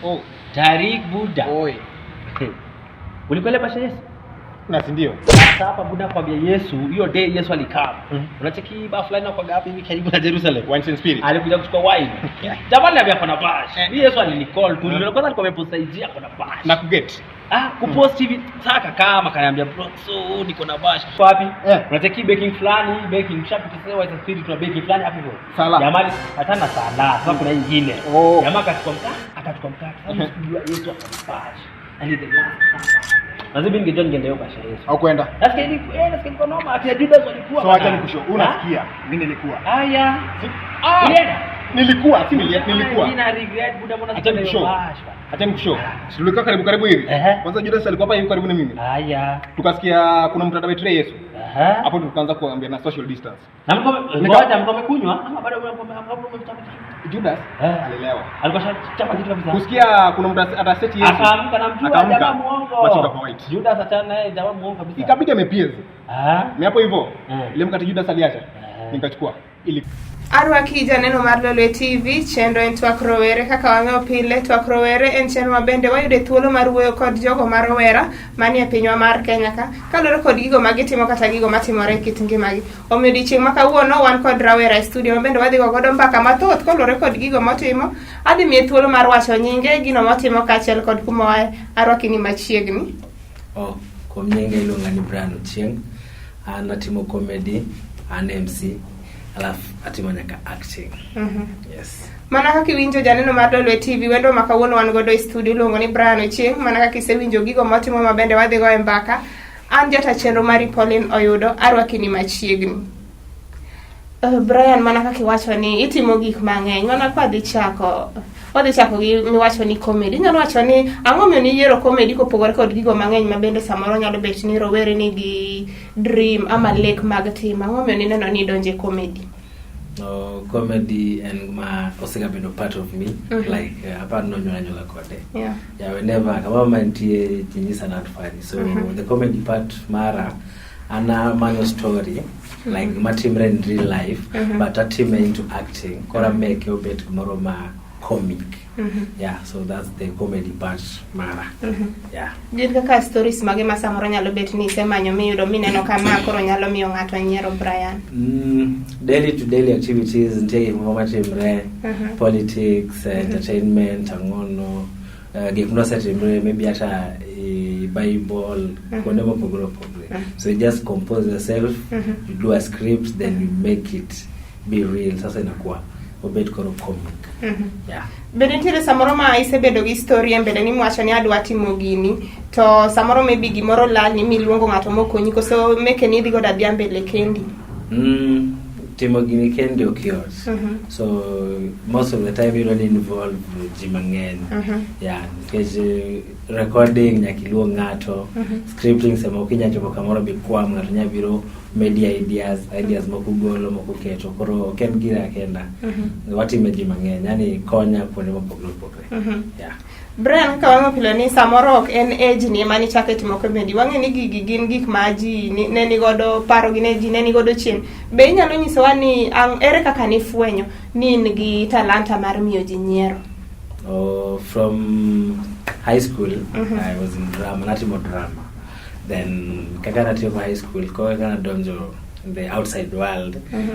Oh, Tarik Buda. oi. Ulikwenda pasha Yesu? Na si ndio? Sasa hapa Buda kwambia Yesu, hiyo day Yesu alikaa. Unacheki ba fulani kwa gapi hivi karibu na Jerusalem. Wine and spirit. Alikuja kuchukua wine. Jamani hapa kuna bash. Mimi Yesu alinicall tu. Ndio kwanza alikuwa amepost IG hapo na bash. Na kuget. Kupost hivi saka kama kaniambia bro, so niko na bash. Kwa wapi? Unacheki baking fulani, baking shop tukisema Wine and spirit tuna baking fulani hapo hivyo. Sala. Jamani hatana sala. Sasa kuna nyingine. Jamaa akachukua mkaa. Sasa kujua Yesu akona bash. And the last supper. Lazima ningeenda hiyo kasha Yesu. Au kwenda? Nasikia niko noma akina Judas walikuwa. So acha nikushow. Unasikia? Mimi nilikuwa. Haya. Nilikuwa. Nina regret Buda mbona Acha nikushow. Acha nikushow. Tulikuwa karibu hivi. Kwanza Judas alikuwa hapa hivi karibu na mimi. Haya. Tukasikia kuna mtu atabetray Yesu. Hapo tukaanza kuambia na social distance. Na mkoa amekunywa ama bado Judas alielewa. Alikuwa chapa kitu kabisa. Kusikia kuna mtu ataseti Yesu. Akaamka na mjua jamaa muongo. Machinga kwa white. Judas achana naye jamaa muongo kabisa. Ikabidi amepieza. Mimi hapo hivyo. Ile mkati Judas aliacha. Nikachukua ili Arwakija neno mar Lolwe TV chendo en twak rowere kaka wang'eyo pile twak rowere en chenro mabende wayude thuolo mar wuoyo kod jogo marowera manie pinywa mar Kenya ka kaluwore kod gigo magitimo kata gigo matimore e kit ngimagi. Omiyo odiochieng' ma kawuono wan kod rawera e studio mabende wadhi godo mbaka mathoth kaluwore kod gigo motimo. Adhi miye thuolo mar wacho nyinge gino motimo kaachiel kod kuma oaye. Arwakini machiegni. Kuom nyinge iluonga ni Brian Ochieng'. An atimo comedy, an MC. Alafu atimo nyaka acting. Yes. Mana kaka iwinjo janeno mar Lolwe TV wendo ma kawuono wan godo e studio iluongo ni Brian Ochieng'. Mana kaka isewinjo gigo motimo mabende wadhi go e mbaka. An jata chenro mari Pauline Oyudo. Arwakini machiegni. Brian, mana kaka iwacho ni itimo gik mang'eny. Mana kwa dhi chako gi miwacho ni comedy. Nyalo wacho ni ang'o miyo ni yiero comedy kopogore kod gigo mang'eny mabende samoro nyalo bet ni rowere nigi dream ama lek mag timo. Ang'o miyo ni neno ni donje comedy? Comedy and ma osega bedo part of me. Like apart no nyola kode. Yeah, whenever kama mantie chinyisa not funny. So the comedy part mara ana manyo story like matimre in real life but atime into acting kora make obet moro ma comic. Yeah, so that's the comedy part mara. Yeah. Gin kaka stories mage ma samoro nyalo bet ni semanyo miyudo mineno kama koro nyalo miyo ng'ato nyiero Brian. Daily to daily activities ntie mama timre politics, entertainment, angono gik mnosetimre maybe ata Bible kuonde mopogore. So you just compose yourself, you do a script, then you make it be real. Sasa inakuwa obet koro comic. Yeah. Bende nitiere samoro ma isebedo gi story e mbele ni mwacho ni adwa timo gini to samoro maybe gimoro lal ni miluongo ng'ato mokonyi koso meke ni dhi goda dhia mbele kendi. Timo gini kendi okiot. So most of the time you don't involve jimang'eny. Yeah, because recording nyakiluo ng'ato, scripting sema ukinya chopo kamoro bikwam ng'ato nyabiro media ideas moko golo moko keto koro ken gira kenda. Watime jimang'eny yani konya kuonde mopogore. Yeah. Brian, ka wang'o pilo ni samoro ok en age ni ema ni chake timo comedy. Wang'e ni gigi gin gik ma ji neni godo paro gi ne ji neni godo chien. Be inyalo nyisowa ni ere kaka ni fwenyo ni in gi talanta mar miyo ji nyiero? From high school, I was in drama, natimo drama. Then kaka natimo high school, kaka donjo in the outside world,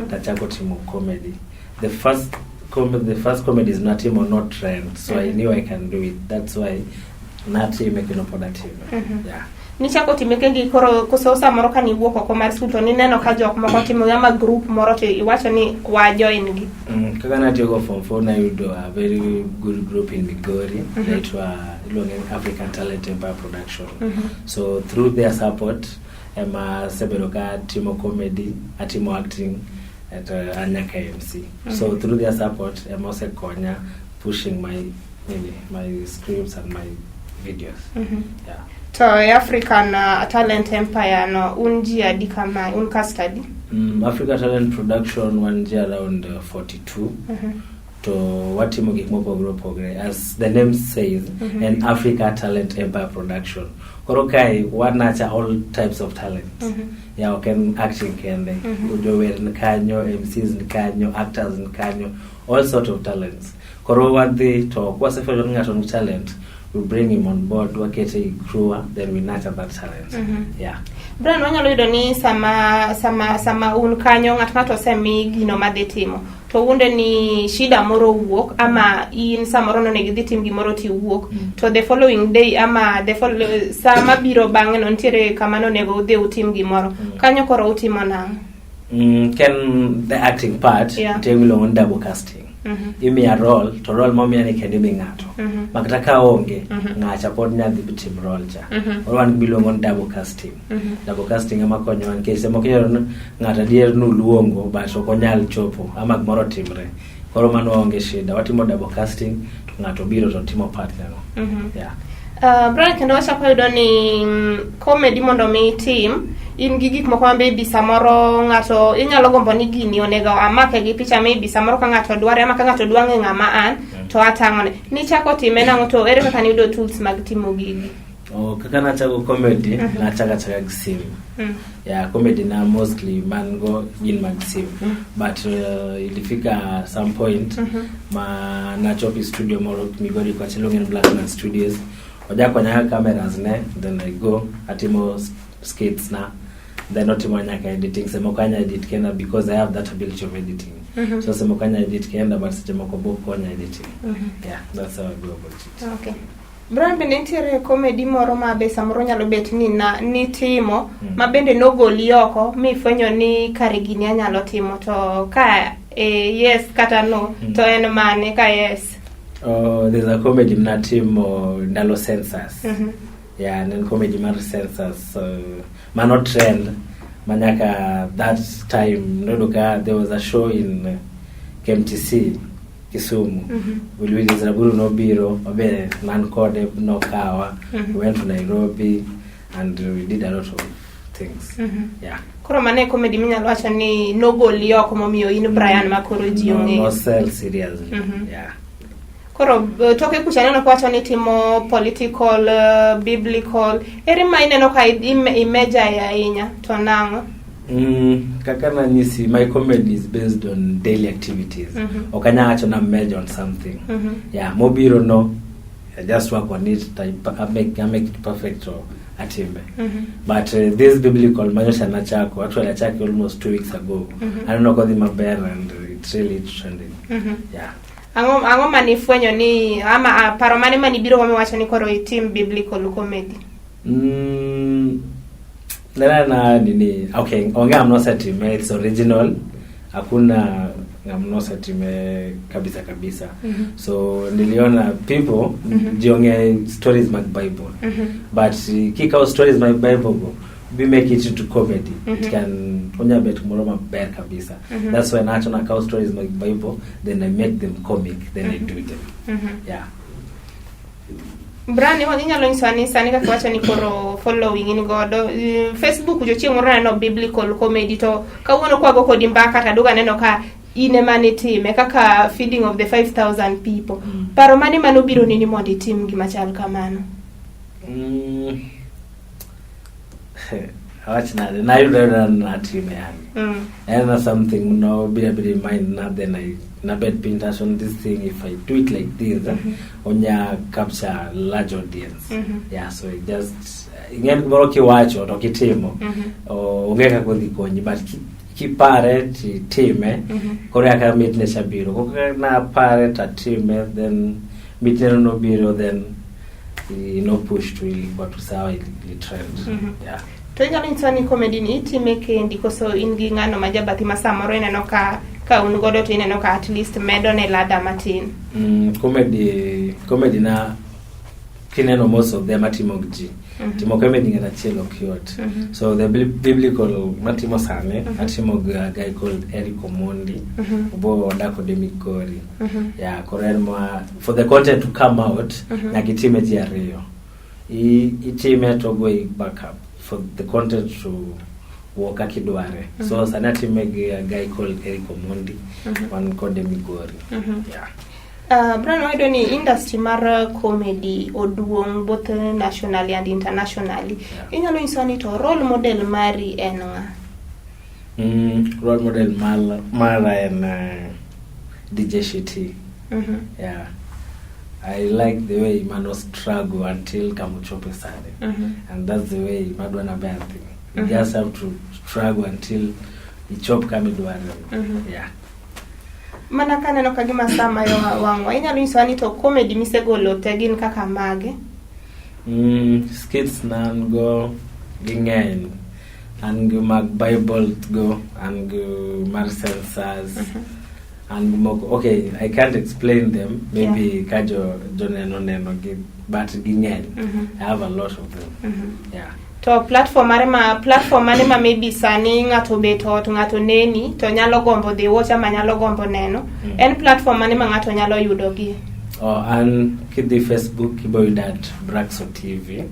tachako timo comedy. The first comedy is not him or not trend, so I knew I can do it. That's why not making up productive. Yeah. Ni chako timekendi koro koso samoro ka ni wuok oko mar school to ni neno ka jok moko timo yama group moro to iwacho ni wa join gi. Kaka natiyo from phone I would do a very good group in Migori naitwa African Talent Empire Production. So through their support ema seberoka timo comedy, atimo acting at Anyaka MC. So through their support, I'm also konya pushing my scripts and my videos. Yeah. To African Talent Empire no unji adi kama uncustody. African Talent Production wanji around 42. To watimo gik mopogore as the name says, an Africa Talent Empire Production. Korokai wanacha all types of talents. Yeah, okay, acting kende, ujower nkanyo, MCs nkanyo, actors nkanyo, all sort of talents. Koro wadhi to kwasefwenyo ni ng'ato ni talent, we bring him on board, wakete i crew, then we nurture that talent. Yeah. Brian, wanyalo yudo ni sama un kanyo ng'ato osemi gino madhi timo to unde ni shida moro wuok ama in samoro no negidhi tim gimoro ti wuok to the following day ama sama biro bang'e no ntiere kamano nego udhi utim gimoro kanyo koro utimo nang'o? Can the acting part tewilo on double casting. Imiya role to role momiya ni kende mi ng'ato makata ka onge ng'acha pod nyadhi bitim role cha wan biluongo on double casting. Double casting ama konyo nikech moko ng'ata dier nu luongo but ok onyal chopo ama gimoro timre, koro mano onge shida, watimo double casting to ng'ato biro to timo part no. Yeah. Brian, kendo wachako yudo ni comedy mondo mi tim in gi gik moko maybe samoro ng'ato inyalo gombo ni gini onego amake gi picha maybe samoro ka ng'ato dware ama ka ng'ato dwange ng'ama an to atang'one ni chako time nang'o to ere kaka niyudo tools mag timo gigi? Kaka nachako comedy nachaka gi simu. Yeah, comedy na mostly mango gin mag simu but ilifika some point ma nachopi studio moro Migori kwa Chelongen Blackman Studios ojako nyaka cameras ne, then I go atimo skits na, then otimo nyaka editing. Semokanya edit kenda because I have that ability of editing. So semokanya edit kenda but semoko boko konya editing. Yeah, that's how I go about it. Okay. Brian, bende nitiere comedy moro ma be samoro nyalo bet ni timo ma bende nogoli oko mi fwenyo ni kare gini anyalo timo to ka yes kata no to en mane ka yes? There's a comedy na team ndalo census. Yeah, and then comedy mar census mano trend manyaka that time nodoka there was a show in KMTC Kisumu. We Zaburu no biro obe man code no kawa. We went to Nairobi and we did a lot of things. Yeah. Koro mane comedy minyalo wacho ni nogoli oko momiyo in Brian makoro ji onge. No sell seriously. Yeah. Koro toke kucha neno kwa chani timo political, biblical. Eri ma ineno ka imeja ya inya to nang'o? Kakana nisi, my comedy is based on daily activities. Okanya acho na major on something. Yeah, mobiro no, I just work on it. I make it perfect or atimbe. But this biblical manyosha nachako, actually I checked almost 2 weeks ago. I don't know kodi maber and it's really trending. Yeah. Ango manifwenyo ni ama paro mane manibiro wamewacha ni koro itim biblical comedy? Na nini, okay, onge amnosa time, it's original. Hakuna amnosa time kabisa. So niliona people jionge stories mag Bible. But kick out stories my Bible go, we make it into comedy. It can onya bet moroma bear kabisa. That's why nacho cow stories my Bible, then I make them comic, then I do them. Yeah. Brani ho inyalo insani sani kaka wacho ni koro following in godo Facebook jochieng moro neno biblical comedy to kawuono kwago kodi mbaka taduga neno ka ine mane time kaka feeding of the 5,000 people. Paro mane manobiro nini mondi tim gima chal kamano? Awachna na yudo na time yani. And something no be in mind na then I na bed pintas on this thing. If I do it like this onya capture large audience. Yeah, so it just ingeni boro kiwacho to kitimo ongeka kodhi konyi but kipare time korea ka mitne shabiro ko na pare ta time then mitne no biro then no push to what to say it trend. Yeah. To inyalo insani comedy ni itime kendi koso ingi ngano majabathi masamoro ineno ka ungodo to ineno ka at least medo ne lada matin? Comedy na kineno most of them atimo gji. Timo comedy ngana chielo cute. So the biblical matimo sane atimo a guy called Eric Omondi. Obo academic Gori. Yeah, korelmo for the content to come out nakitime jiario. Itime to go back up for the content to work akidware. So sanati make a guy called Eric Omondi, one called Demigori. Yeah. Brian, why don't industry mar comedy oduong both nationally and internationally? Inyalo insani to role model mari enwa? Role model mara en DJ Shiti. Yeah, I like the way Mano struggle until kamuchope sare, and that's the way Madwana Band thing. You just have to struggle until you chop kamidwaro. Yeah. Mana kaneno kagima sama yo wangwa. Inyalo nyiso ni to comedy misegolo te gin kaka mage. Skits nan go gingen and mag Bible go and mar sensors and okay, I can't explain them. Maybe kajo joneno but gingen. I have a lot of them. Yeah. To platform mane ma maybe sani ngato beto to ngato neni to nyalo gombo de watch ama nyalo gombo neno. En platform mane ma ngato nyalo yudo gi. And kidhi Facebook kiboy that Braxo TV.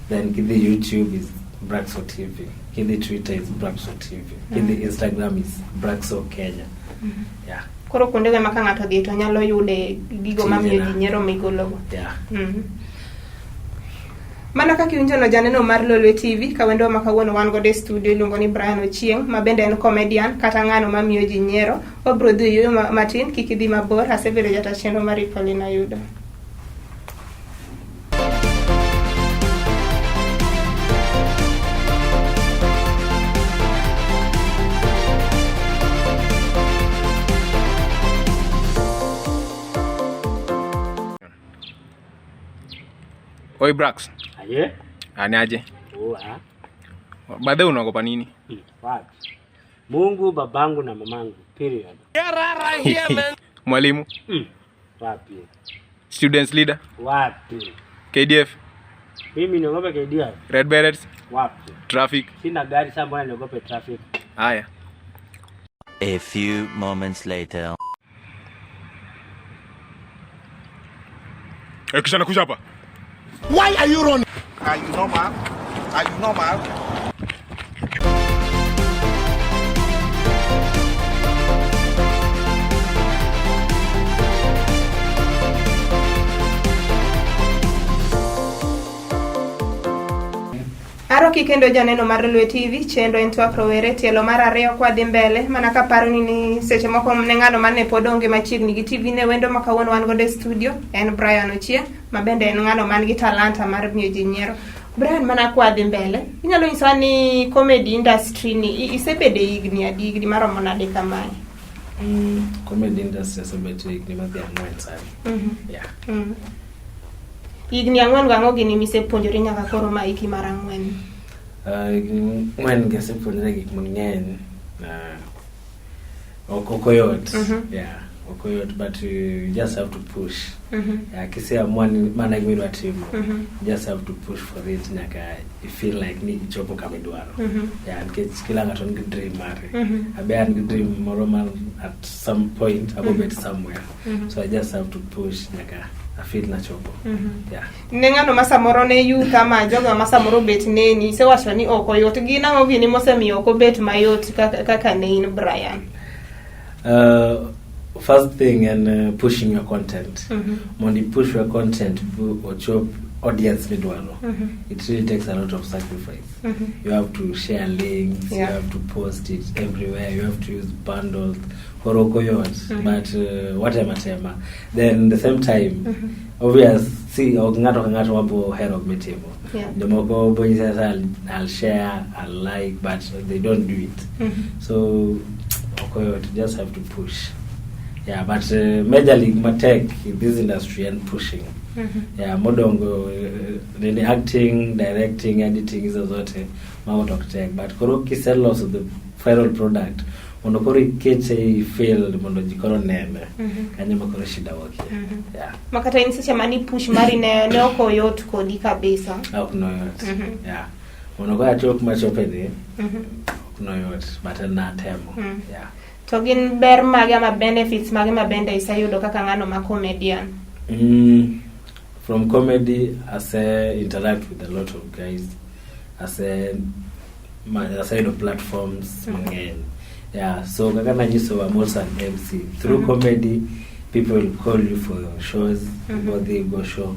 Then kidhi YouTube is Braxo TV. Kidhi Twitter is Braxo TV. Kidhi Instagram is Braxo Kenya. Yeah. Koro kunde ga maka ngato dhi to nyalo yude gigo mamiyo ji nyero migolo. Yeah. Mana kaka iwinjo no janeno mar Lolwe TV ka wendo makawuono wan go de studio luongo ni Brian Ochieng ma bende en comedian kata ngano mamiyo ji nyiero. Obro dhi yo matin kik idhi mabor asebedo jata chenro mar Pauline Ayudo. Oi Brax. Aye. Ani aje? Oa. Baadaye unaogopa nini? Wapi? Mungu, babangu na mamangu. Period. Mwalimu? Wapi? Students leader? Wapi? KDF? Mimi niogope KDF. Red Berets? Wapi? Traffic? Sina gari sasa, mbona niogope traffic? Haya. A few moments later. Kisha nakuja hapa. Why are you running? Are you normal? Are you normal? Aro kikendo janeno mar Lolwe TV chendo en twak rowere tielo mar ariyo kwa dhi mbele mana ka paro ni seche moko ne ngano mane pod onge machiegni gi TV ne wendo makawuono wan go de studio en Brian Ochieng ma bende en ngano man gi talanta mar miyo ji nyiero. Brian, mana kwa dhi mbele inyalo nyisa ni comedy industry ni isebede higni adi maromo nade kamae? Comedy industry isebede higni madhi ang'wen sani. Yeah. Higni ang'wen gang'o gini misepuonjori nyaka koro ma iki mar ang'wen? Ng'wen gisepuonjore gik mang'eny. Okoyot. Yeah. Okoyot, but you just have to push. Yeah, kisia mwani mana gimidwa timo. Just have to push for it nyaka you feel like ni chopo kamidwaro. Yeah, nkech kila ngato ngi dream mare. Abe an ngi dream moro man at some point abo bet somewhere. So I just have to push nyaka I feel na chopo. Yeah. Nengano masamoro ne youth ama joga masamoro bet neni se wacho ni okoyot gina ngo gini mosemi okobet mayot kaka ne in Brian. First thing and pushing your content. When you push your content or chop audience midwalo, it really takes a lot of sacrifice. You have to share links, you have to post it everywhere, you have to use bundles, horokoyot, but whatever. Then the same time, obviously, ngato wabo hero metemo. Demoko boy says I'll share, I'll like, but they don't do it. So okoyot just have to push. Yeah, but majorly matek in this industry and pushing. Yeah, modongo the acting, directing, editing is zote mount of tech. But koroki sell loss of the final product. Mondo kori kete failed mondo jikoro neme. Kanye makoro shida waki. Yeah. Makata inise mani push mari ne okoyot kodi kabisa. Okoyot. Yeah. Mondo kwa chok machopede. Okoyot, but na temo. Yeah. To gin ber mage ama benefits mage ma bende isayudo kaka ngano ma comedian? From comedy, as I interact with a lot of guys, as I do platforms, yeah. So kaka na nyiso I'm also an MC. Through comedy, people will call you for shows, but they go show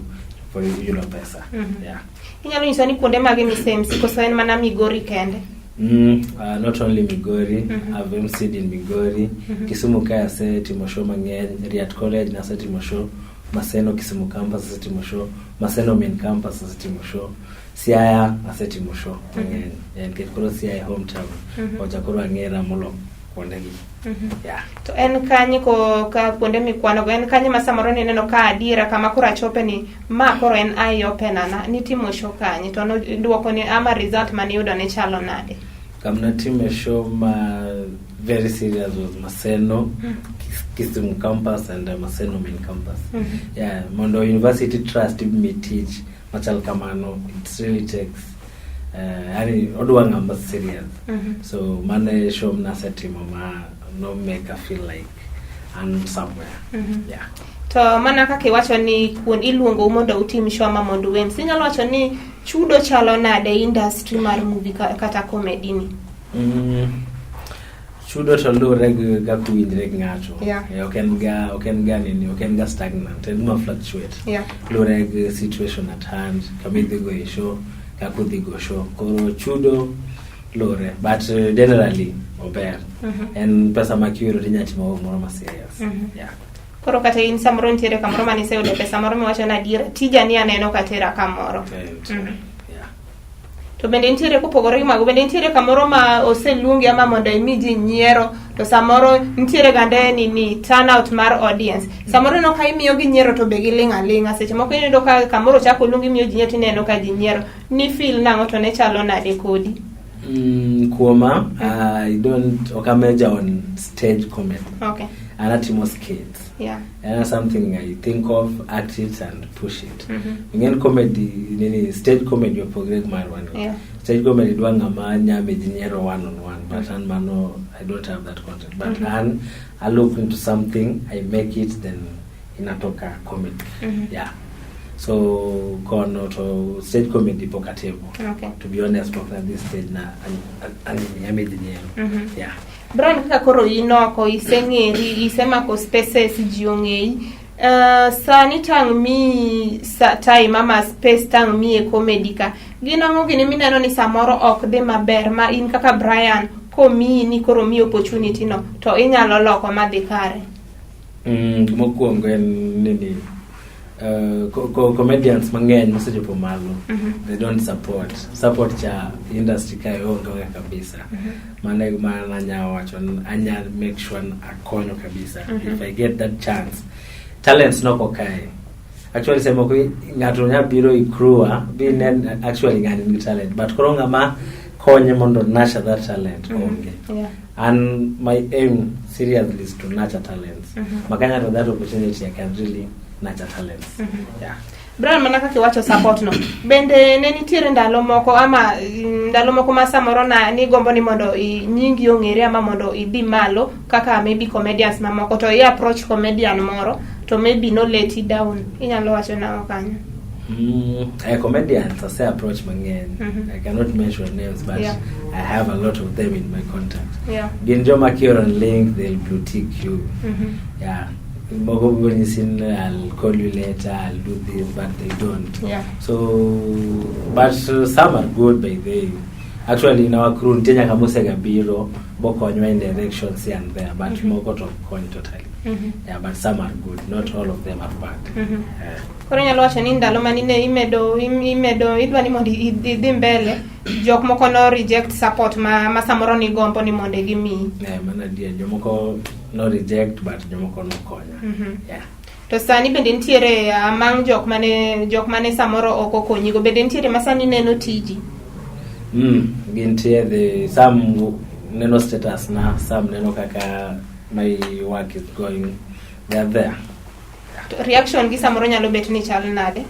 for pesa. Yeah. Inyalo nyisa ni kuonde mage mise MC koso en mana Migori kende? Not only Migori, I've MC'd in Migori, Kisumu Kaya se timo show mang'eny, Riat College na se timo show, Maseno Kisumu campus se timo show, Maseno main campus se timo show, Siaya ase timo show mang'eny. En kekoro Siaya hometown, Ojakoro ang'era molo kuondegi. Yeah. To en kanyi ko ka kuonde mikwano en kanyi masamoro ni neno ka adira kama kura chope ni ma koro en eye opener na ni timo show kanyi to no duoko ni ama result mani yudo ne chalo nade. Kamna timo show ma very serious was Maseno Kisumu campus and Maseno main campus. Yeah, Mondo University Trust me teach machal kamano. It really takes odwa ngamba serious. So mane show na setimo ma no make I feel like I'm somewhere. Yeah. To mana kaka iwacho ni kuon iluongo mondo utim show ma mondo wem. Sinyalo wacho ni chudo chalo nade industry mar movie kata comedy ni. Chudo to lure ga kuinjre ngato. Yeah. Oken ga stagnant. It will fluctuate. Yeah. Lure ga situation at hand. Kamidhi go show, kakudhi go show. Koro chudo lure, but generally ober. And pesa makiro tinyachimo moro ma serious. Yeah. Koro kata in samoro ntiere kamoro mani se ode pesa moro miwacho na dira tija ni aneno katera kamoro. Yeah. To bende ntiere kupogore gi mago bende ntiere kamoro ma oseluongi ama mondo imiji nyiero to samoro ntiere gande ni turnout mar audience. Samoro no ka imiyo gi nyiero to be gi linga seche moko ino ka kamoro chako luongi miyo ji nyiero tineno ka ji nyiero ni feel nango to ne chalo nade kodi. Kuoma, I don't major on stage comedy. Okay. And atimo skits. Yeah. And something I think of, act it and push it. Again comedy, stage comedy or program one. Yeah. Stage comedy duanga manya mejinyero one-on-one, but mano I don't have that content. But and I look into something, I make it, then inatoka comedy. Yeah. So kono to stage comedy pokatebo. Okay. To be honest, at this stage na mejinyero. Yeah. Brian kaka koro inoko isengeri isemako spaces jiongei sani tang mi time ama space tang mi e comedy ka ginango gini mineno ni samoro ok de maber ma in kaka Brian ko mi ni koro mi opportunity no to inyalo loko ma dhi kare. Mokuongo en nini comedians mang'eny mosechopo malo, they don't support cha industry kae onge kabisa. Mana anya wacho anya make sure akonyo kabisa. If I get that chance, talents noko kae. Actually sema ko ngato nya biro ikrua binen actually ngani talent, but koronga ma konye mondo nurture that talent onge. Yeah. And my aim seriously is to nurture talents. Makanya to that opportunity I can really nurture talents. Yeah. Brian manaka kiwacho support no. Bende ne nitiere ndalo moko ama ndalo moko ma samoro na ni gombo ni mondo nyingi ongere ama mondo idhi malo kaka maybe comedians mamoko to I approach comedian moro to maybe no let it down. Inyalo wacho na kanyo. Comedians I say approach mang'eny. I cannot mention names, but I have a lot of them in my contact. Yeah. Ginjo Makio on link, they'll blue tick you. Yeah. I'll call you later, I'll do this, but they don't. Yeah. So, but some are good by the actually in our crew, Tenya Kamusega Biro, Boko in directions here and there, but Moko to coin totally. Yeah, but some are good, not all of them are bad. Koro nyalo wacho ni ndalo manine imedo idwa ni mondo idhi mbele jok moko no reject support ma samoro ni gombo ni mondo gimi. Yeah, mana dia jomoko no reject but jomoko no konya. Yeah. To sani bende ntiere among jok mane samoro oko konyigo bende ntiere masani neno tiji. Gintiere some neno status na, some neno kaka my work is going, they are there. Reaction gi samoro nyalo bet ni chal nade?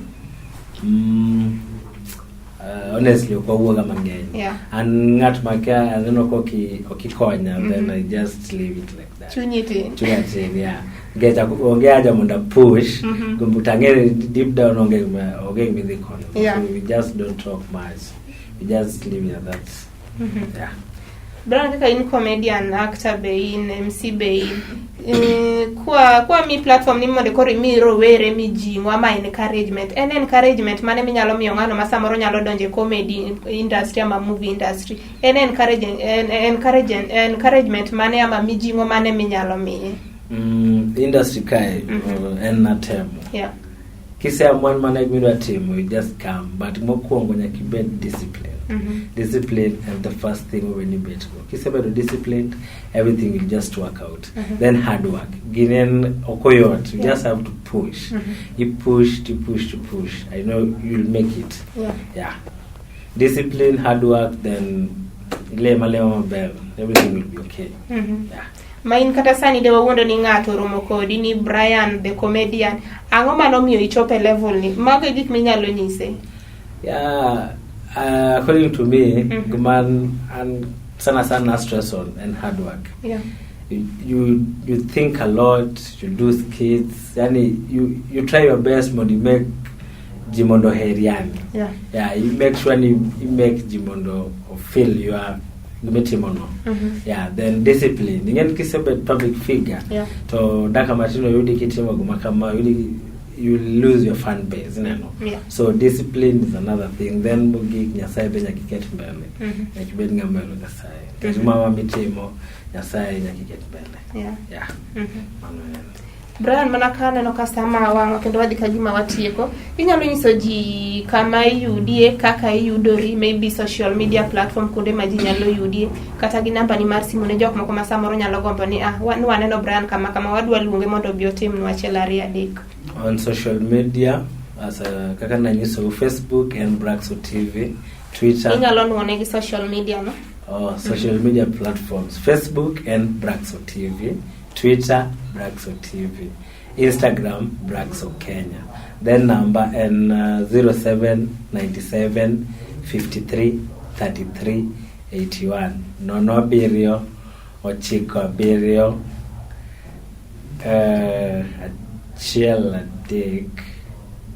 Honestly kwa uoga mang'eny. Yeah. And ngat maka aneno ko okikonya, then I just leave it like that. Chunyiti. Yeah. Gecha ongeaja munda push, kumbutangere deep down onge mi dhikon. Yeah. So we just don't talk much. We just leave it at that. Yeah. Brian kaka in comedian, actor be in, MC be in. Kwa mi platform ni mondo kori mi rowere mi jingo ama encouragement. Encouragement mane mi nyalo miyo ngano ma samoro nyalo donje comedy industry ama movie industry. Encouragement mane ama mi jingo mane mi nyalo miye. Industry kai en na temo. Yeah. Kise amwan mane gmidwa timo, you just come, but mokuongo nyaka ibed discipline. Discipline is the first thing when you bet. Kise bedo disciplined, everything will just work out. Then hard work. Ginen okoyot, you just have to push. You push. I know you'll make it. Yeah. Discipline, hard work, then lema bell. Everything will be okay. Yeah. Main kata sani de wawuondo ni ng'ato romo kodi ni Brian the comedian. Ang'o mano miyo ichope level ni? Mago gik minyalo nyise. Yeah, according to me, man and sana stress on and hard work. Yeah. You think a lot, you do skits, yani you try your best to make Jimondo heriani. Yeah, you make sure you make Jimondo feel you are yeah, then discipline. Ingen kisebe public figure. Yeah. To daka matino yudi kitimo gumakama you lose your fan base, you know. Yeah. So discipline is another thing. Then mugi nyasai benya kiket mbele. Nyakibedi ngamelo nyasai. Kajumama mitimo nyasai nyakiket mbele. Yeah. Brian manakane no customer wango kendo wadhi kagima watieko. Inyalo nyiso ji kama iyudie, kaka iyudori, maybe social media platform kunde ma ji nyalo yudie, kata gi namba ni mar simu ne jok moko ma samoro nyalo gombo ni waneno Brian kama wadwa luonge mondo obi otim nwa achiel ariyo adek. On social media as kaka na nyiso Facebook and Braxo TV, Twitter. Inyalo nuone gi social media no? Social media platforms, Facebook and Braxo TV, Twitter Braxo TV, Instagram Braxo Kenya. Then number and 0797 53 33 81. Nono Abirio Ochiko Abirio Achiel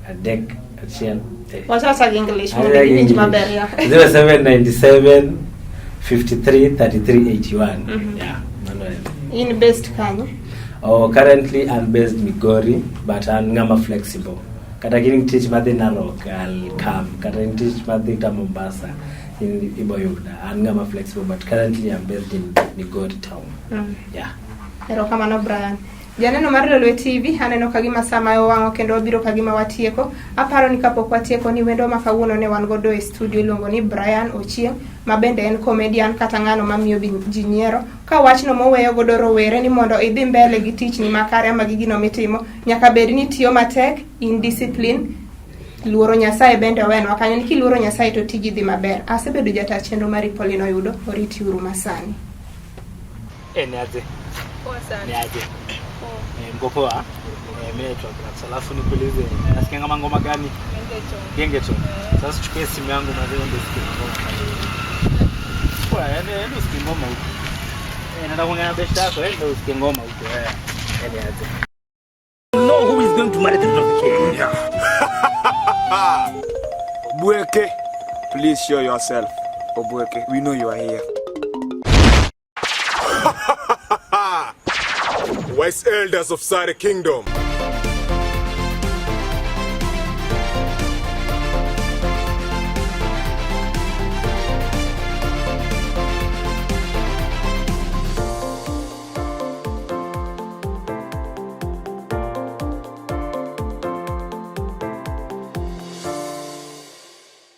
Adek Achiel. What's that English? 0797 53 33 81. Yeah. In based Kenya? Currently I'm based Migori, but I'm ngama flexible. Kata getting teach madhi Narok, I'll come. Kata teach madhi ta Mombasa in Iboyuda. I'm ngama flexible, but currently I'm based in Migori town. Yeah. Ero kama no Brian. Janeno mar Lolwe TV, aneno kagima sama yo wango kendo biro kagima watieko. Aparo ni kapok watieko ni wendo makawuono ne wan godo e studio luongo ni Brian Ochieng, ma bende en comedian kata ngano mamiyo ji nyiero. Ka wachno moweyo godo rowere ni mondo idhi mbele gi tich ni makare ama gi gino mitimo, nyaka bed ni tiyo matek, in discipline, luoro Nyasaye bende weno. Akanyo ni kiluoro Nyasaye to tiji dhi maber. Asebedo jata chenro mari Pauline Oyudo, oriti uru masani. Niaje. Poa sana. Niaje. Mgopoa. Mimi naitwa Braxo. Alafu nikuulize, nasikia kama ngoma gani? Gengeto. Sasa chukue simu yangu na zile ndio sikia ngoma. Poa, ndio sikia ngoma huko. Naenda kuongea na best yako, ndio sikia ngoma huko. Niaje. Know who is going to marry the king. Bueke, please show yourself. Obueke, we know you are here. Wise elders of Sari Kingdom.